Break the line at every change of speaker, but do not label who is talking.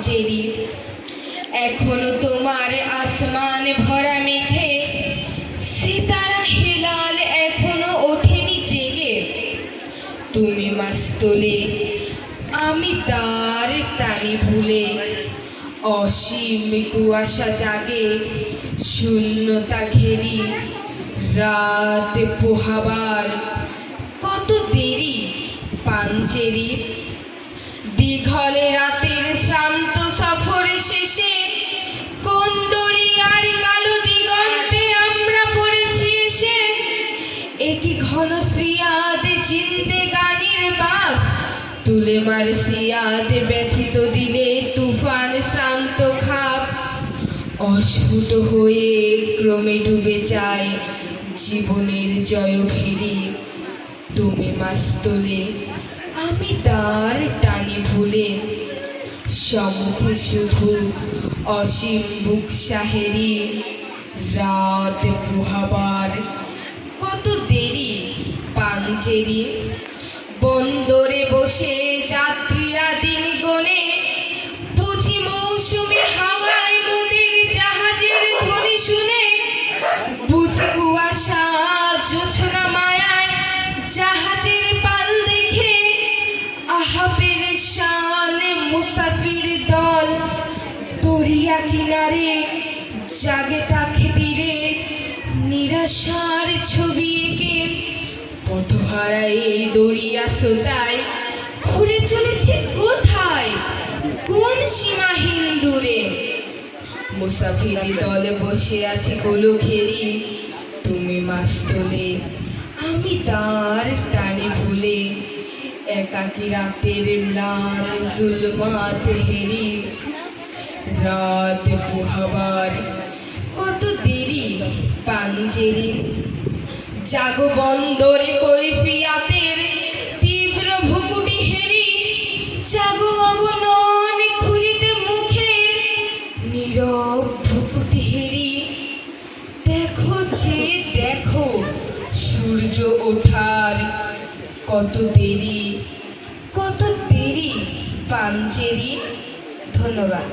পাঞ্জেরি। এখনো তোমার আসমান ভরা মেঘে সিতারা হেলাল এখনো ওঠেনি জেগে। তুমি মাস্তলে আমি তার টানি ভুলে, অসীম কুয়াশা জাগে শূন্যতা ঘেরি। রাত পোহাবার কত দেরি পাঞ্জেরি। দীঘলে রাতের শ্রান্ত সফর শেষে কোন দরিয়ার কালো দিগন্তে আমরা পড়েছি এসে। একই ঘন শ্রিয়াদ জিন্দেগানির বাপ তুলে মার সিয়াদ ব্যথিত দিলে তুফান শ্রান্ত খাপ। অস্ফুট হয়ে ক্রমে ডুবে যায় জীবনের জয় ভেরি। তুমি মাস্তলে আমি তার টানে ভুলে, সম্মুখে শুধু অসীম বুক সাহেরি। রাত পোহাবার কত দেরি পাঞ্জেরি। বন্দরে বসে যাত্রীরা দিন গনে, বুঝি মৌসুমি হাওয়ায় মোদের জাহাজের ধ্বনি শুনে। বুঝি কুয়াশা জোছনা মায়ায় জাহাজের পাল দেখে। আহা পেরেশান মুসাফির দল দরিয়া কিনারে জাগে তাকে তীরে। নিরাশার ছবি এঁকে পথহারা এই দরিয়া স্রোতায় ঘুরে চলেছে কোথায় কোন সীমাহীন দূরে। মুসাফিরি দলে বসে আছে গোলো ঘেরি। তুমি মাস্তলে আমি তার টানে ভুলে, একাকী রাতের ম্লান জুলমাত হেরি। রাত পোহাবার কত দেরি পাঞ্জেরি। জাগো বন্দরে কৈফিয়াতের তীব্র ভুকুটি হেরি। জাগো অগণন খুঁজিতে মুখের নীরব ভুকুটি হেরি। দেখো যে দেখো সূর্য ওঠার কত দেরি পাঞ্জেরি। ধন্যবাদ।